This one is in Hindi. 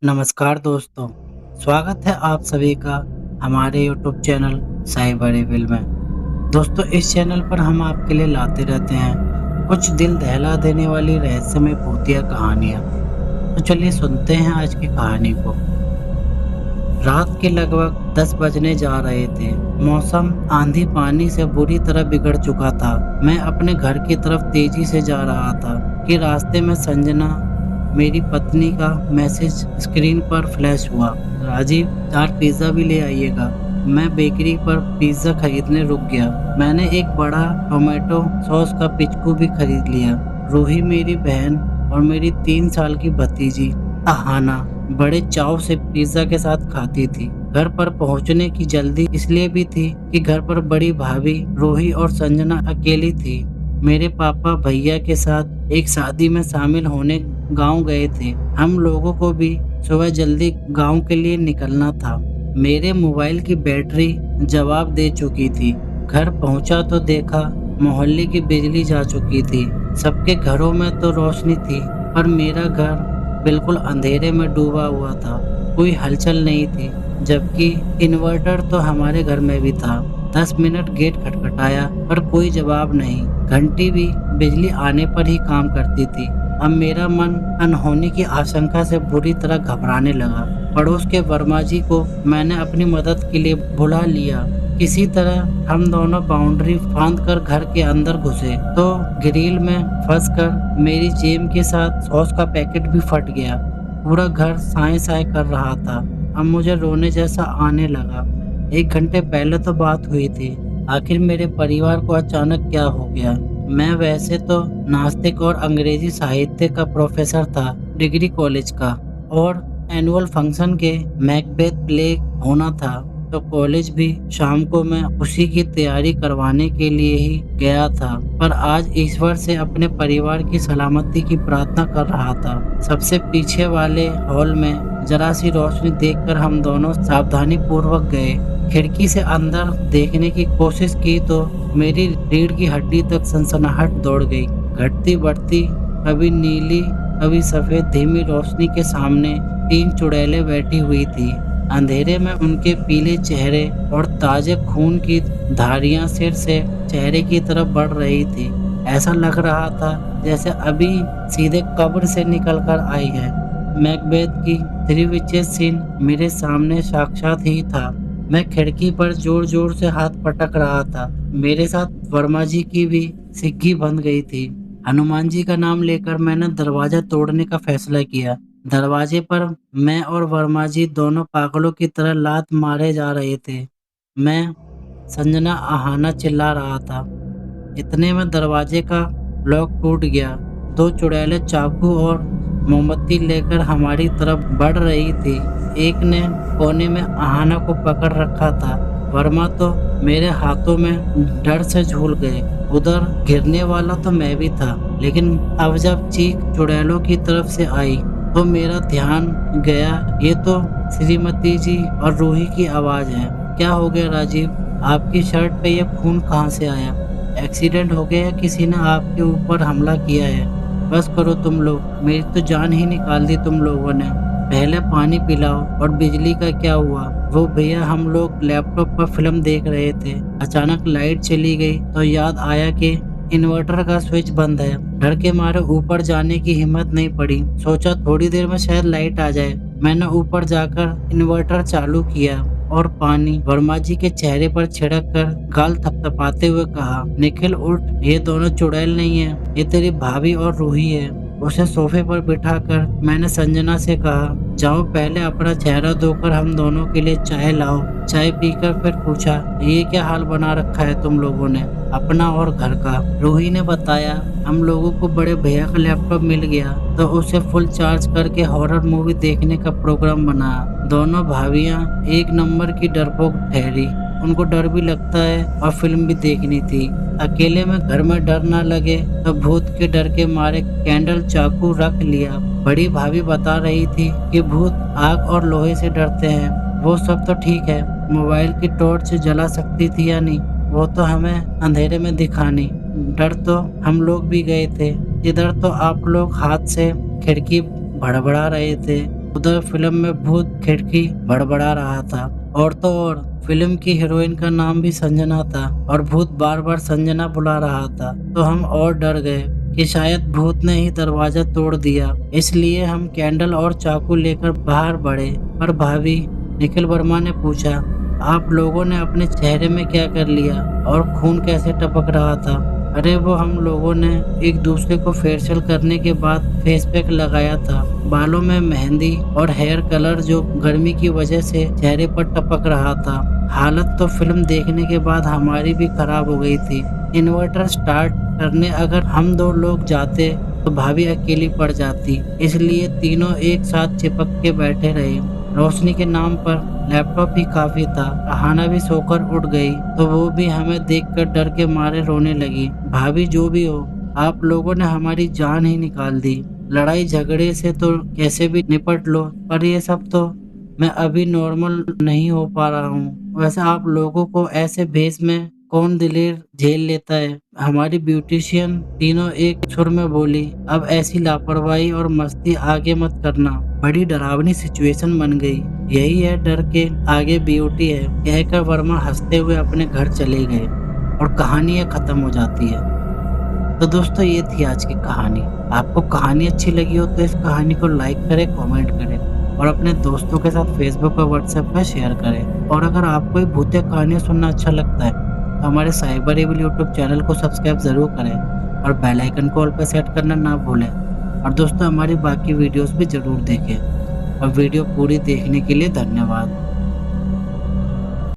नमस्कार दोस्तों, स्वागत है आप सभी का हमारे यूट्यूब चैनल साइबर एविल में। दोस्तों इस चैनल पर हम आपके लिए लाते रहते हैं कुछ दिल दहला देने वाली रहस्यमय भूतिया कहानियाँ। तो चलिए सुनते हैं आज की कहानी को। रात के लगभग 10 बजने जा रहे थे। मौसम आंधी पानी से बुरी तरह बिगड़ चुका था। मैं अपने घर की तरफ तेजी से जा रहा था कि रास्ते में संजना मेरी पत्नी का मैसेज स्क्रीन पर फ्लैश हुआ। राजीव 4 पिज़्ज़ा भी ले आइएगा। मैं बेकरी पर पिज़्ज़ा खरीदने रुक गया। मैंने एक बड़ा टोमेटो सॉस का पिचकू भी खरीद लिया। रूही मेरी बहन और मेरी 3 साल की भतीजी अहाना बड़े चाव से पिज़्ज़ा के साथ खाती थी। घर पर पहुंचने की जल्दी इसलिए भी थी कि घर पर बड़ी भाभी रूही और संजना अकेली थी। मेरे पापा भैया के साथ एक शादी में शामिल होने गांव गए थे। हम लोगों को भी सुबह जल्दी गांव के लिए निकलना था। मेरे मोबाइल की बैटरी जवाब दे चुकी थी। घर पहुंचा तो देखा मोहल्ले की बिजली जा चुकी थी। सबके घरों में तो रोशनी थी पर मेरा घर बिल्कुल अंधेरे में डूबा हुआ था। कोई हलचल नहीं थी, जबकि इन्वर्टर तो हमारे घर में भी था। 10 मिनट गेट खटखटाया पर कोई जवाब नहीं। घंटी भी बिजली आने पर ही काम करती थी। अब मेरा मन अनहोनी की आशंका से बुरी तरह घबराने लगा। पड़ोस के वर्मा जी को मैंने अपनी मदद के लिए बुला लिया। किसी तरह हम दोनों बाउंड्री फांद कर घर के अंदर घुसे तो ग्रिल में फंसकर मेरी जेब के साथ सॉस का पैकेट भी फट गया। पूरा घर साए साए कर रहा था। अब मुझे रोने जैसा आने लगा। 1 घंटे पहले तो बात हुई थी। आखिर मेरे परिवार को अचानक क्या हो गया? मैं वैसे तो नास्तिक और अंग्रेजी साहित्य का प्रोफेसर था डिग्री कॉलेज का, और एनुअल फंक्शन के मैकबेथ प्ले होना था तो कॉलेज भी शाम को मैं उसी की तैयारी करवाने के लिए ही गया था। पर आज ईश्वर से अपने परिवार की सलामती की प्रार्थना कर रहा था। सबसे पीछे वाले हॉल में जरा सी रोशनी देखकर हम दोनों सावधानी पूर्वक गए। खिड़की से अंदर देखने की कोशिश की तो मेरी रीढ़ की हड्डी तक सनसनाहट दौड़ गई। घटती बढ़ती, कभी नीली कभी सफेद धीमी रोशनी के सामने 3 चुड़ैलें बैठी हुई थी। अंधेरे में उनके पीले चेहरे और ताजे खून की धारियां सिर से चेहरे की तरफ बढ़ रही थी। ऐसा लग रहा था जैसे अभी सीधे कब्र से निकलकर आई है। मैकबेथ की 3 विचेस सीन मेरे सामने साक्षात ही था। मैं खिड़की पर जोर जोर से हाथ पटक रहा था। मेरे साथ वर्मा जी की भी सिग्गी बंध गई थी। हनुमान जी का नाम लेकर मैंने दरवाजा तोड़ने का फैसला किया। दरवाजे पर मैं और वर्मा जी दोनों पागलों की तरह लात मारे जा रहे थे। मैं संजना आहाना चिल्ला रहा था। इतने में दरवाजे का लॉक टूट गया। 2 चुड़ैलें चाकू और मोमबत्ती लेकर हमारी तरफ बढ़ रही थी। एक ने कोने में आहाना को पकड़ रखा था। वर्मा तो मेरे हाथों में डर से झूल गए। उधर गिरने वाला तो मैं भी था, लेकिन अब जब चीख चुड़ैलों की तरफ से आई तो मेरा ध्यान गया। ये तो श्रीमती जी और रूही की आवाज़ है। क्या हो गया राजीव? आपकी शर्ट पे ये खून कहाँ से आया? एक्सीडेंट हो गया या किसी ने आपके ऊपर हमला किया है? बस करो तुम लोग, मेरी तो जान ही निकाल दी तुम लोगों ने। पहले पानी पिलाओ। और बिजली का क्या हुआ? वो भैया, हम लोग लैपटॉप पर फिल्म देख रहे थे, अचानक लाइट चली गई तो याद आया कि इन्वर्टर का स्विच बंद है। डर के मारे ऊपर जाने की हिम्मत नहीं पड़ी। सोचा थोड़ी देर में शायद लाइट आ जाए। मैंने ऊपर जाकर इन्वर्टर चालू किया और पानी वर्मा जी के चेहरे पर छिड़क कर गाल थपथपाते हुए कहा, निखिल उठ, ये दोनों चुड़ैल नहीं है, ये तेरी भाभी और रूही है। उसे सोफे पर बिठाकर मैंने संजना से कहा, जाओ पहले अपना चेहरा धोकर हम दोनों के लिए चाय लाओ। चाय पीकर फिर पूछा, ये क्या हाल बना रखा है तुम लोगों ने, अपना और घर का? रूही ने बताया, हम लोगों को बड़े भैया का लैपटॉप मिल गया तो उसे फुल चार्ज करके हॉरर मूवी देखने का प्रोग्राम बनाया। दोनों भाभियां एक नंबर की डरपोक ठहरी। उनको डर भी लगता है और फिल्म भी देखनी थी। अकेले में घर में डर ना लगे तो भूत के डर के मारे कैंडल चाकू रख लिया। बड़ी भाभी बता रही थी कि भूत आग और लोहे से डरते हैं। वो सब तो ठीक है, मोबाइल की टॉर्च जला सकती थी या नहीं, वो तो हमें अंधेरे में दिखानी। डर तो हम लोग भी गए थे। इधर तो आप लोग हाथ से खिड़की भड़बड़ा रहे थे। उधर फिल्म में भूत खिड़की बड़बड़ा रहा था। और तो और फिल्म की हीरोइन का नाम भी संजना था और भूत बार बार संजना बुला रहा था। तो हम और डर गए कि शायद भूत ने ही दरवाजा तोड़ दिया। इसलिए हम कैंडल और चाकू लेकर बाहर बढ़े। पर भाभी, निखिल वर्मा ने पूछा, आप लोगों ने अपने चेहरे में क्या कर लिया और खून कैसे टपक रहा था? अरे वो हम लोगों ने एक दूसरे को फेशियल करने के बाद फेस पैक लगाया था। बालों में मेहंदी और हेयर कलर जो गर्मी की वजह से चेहरे पर टपक रहा था। हालत तो फिल्म देखने के बाद हमारी भी खराब हो गई थी। इन्वर्टर स्टार्ट करने अगर हम 2 लोग जाते तो भाभी अकेली पड़ जाती। इसलिए तीनों एक साथ चिपक के बैठे रहे। रोशनी के नाम पर लैपटॉप ही काफी था। अहाना भी सोकर उठ गई तो वो भी हमें देखकर डर के मारे रोने लगी। भाभी, जो भी हो, आप लोगों ने हमारी जान ही निकाल दी। लड़ाई झगड़े से तो कैसे भी निपट लो, पर ये सब तो मैं अभी नॉर्मल नहीं हो पा रहा हूँ। वैसे आप लोगों को ऐसे भेष में कौन दिलेर झेल लेता है? हमारी ब्यूटिशियन तीनों एक सुर में बोली। अब ऐसी लापरवाही और मस्ती आगे मत करना। बड़ी डरावनी सिचुएशन बन गई। यही है डर के आगे ब्यूटी है, कहकर वर्मा हंसते हुए अपने घर चले गए और कहानी खत्म हो जाती है। तो दोस्तों, ये थी आज की कहानी। आपको कहानी अच्छी लगी हो तो इस कहानी को लाइक करें, कमेंट करें और अपने दोस्तों के साथ फेसबुक और व्हाट्सएप पर शेयर करें। और अगर आपको भूतिया कहानियाँ सुनना अच्छा लगता है तो हमारे साइबर एविल यूट्यूब चैनल को सब्सक्राइब ज़रूर करें और बेल आइकन को ऑल पर सेट करना ना भूलें। और दोस्तों, हमारी बाकी वीडियोस भी ज़रूर देखें। और वीडियो पूरी देखने के लिए धन्यवाद।